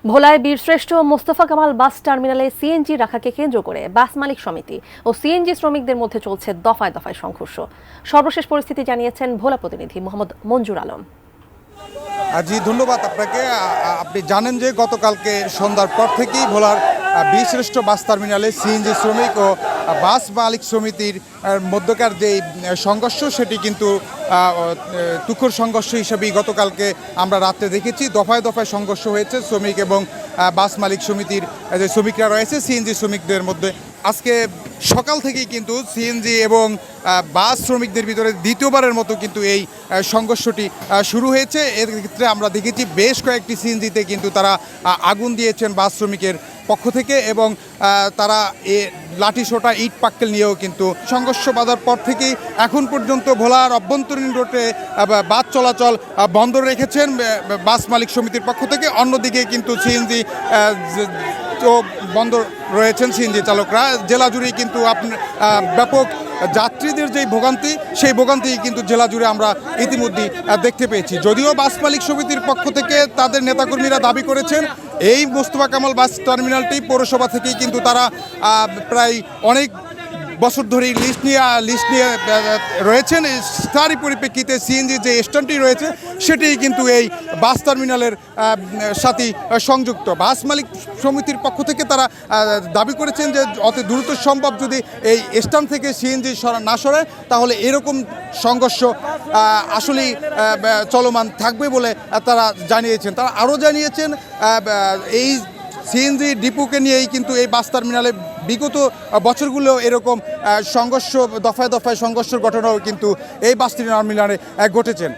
ভোলায় বীরশ্রেষ্ঠ মোস্তফা কামাল বাস টার্মিনালে সিএনজি রাখাকে কেন্দ্র করে বাস মালিক সমিতি ও সিএনজি শ্রমিকদের মধ্যে চলছে দফায় দফায় সংঘর্ষ। সর্বশেষ পরিস্থিতি জানিয়েছেন ভোলা প্রতিনিধি মোহাম্মদ মঞ্জুর আলম। জি ধন্যবাদ আপনাকে। আপনি জানেন যে গতকালকে সন্ধ্যার পর থেকেই ভোলার বীরশ্রেষ্ঠ বাস টার্মিনালে সিএনজি শ্রমিক ও বাস মালিক সমিতির মধ্যকার যে সংঘর্ষ সেটি কিন্তু তুখোর সংঘর্ষ হিসেবেই গতকালকে আমরা রাত্রে দেখেছি। দফায় দফায় সংঘর্ষ হয়েছে শ্রমিক এবং বাস মালিক সমিতির যে শ্রমিকরা রয়েছে সিএনজি শ্রমিকদের মধ্যে। আজকে সকাল থেকেই কিন্তু সিএনজি এবং বাস শ্রমিকদের ভিতরে দ্বিতীয়বারের মতো কিন্তু এই সংঘর্ষটি শুরু হয়েছে। এর ক্ষেত্রে আমরা দেখেছি বেশ কয়েকটি সিএনজিতে কিন্তু তারা আগুন দিয়েছেন বাস শ্রমিকের পক্ষ থেকে এবং তারা লাঠি সোটা ইট পাক্কেল নিয়েও কিন্তু সংঘর্ষ বাঁধার পর থেকেই এখন পর্যন্ত ভোলার অভ্যন্তরীণ রোডে বাস চলাচল বন্ধ রেখেছেন বাস মালিক সমিতির পক্ষ থেকে। অন্যদিকে কিন্তু সিএনজি তো বন্ধ রয়েছেন সিএনজি চালকরা। জেলা জুড়েই কিন্তু ব্যাপক যাত্রীদের যেই ভোগান্তি সেই ভোগান্তি কিন্তু জেলা জুড়ে আমরা ইতিমধ্যেই দেখতে পেয়েছি। যদিও বাস মালিক সমিতির পক্ষ থেকে তাদের নেতাকর্মীরা দাবি করেছেন এই মোস্তফা কামাল বাস টার্মিনালটি পৌরসভা থেকেই কিন্তু তারা প্রায় অনেক বছর ধরেই লিস্ট নিয়ে রয়েছেন। তারই পরিপ্রেক্ষিতে সিএনজি যে স্ট্যান্ডটি রয়েছে সেটি কিন্তু এই বাস টার্মিনালের সাথে সংযুক্ত। বাস মালিক সমিতির পক্ষ থেকে তারা দাবি করেছেন যে অতি দ্রুত সম্ভব যদি এই স্ট্যান্ড থেকে সিএনজি না সরে তাহলে এরকম সংঘর্ষ আসলেই চলমান থাকবে বলে তারা জানিয়েছেন। তারা আরও জানিয়েছেন এই সিএনজি ডিপোকে নিয়েই কিন্তু এই বাস টার্মিনালে বিগত বছরগুলো এরকম সংঘর্ষ দফায় দফায় সংঘর্ষের ঘটনাও কিন্তু এই বাস টার্মিনালে ঘটেছেন।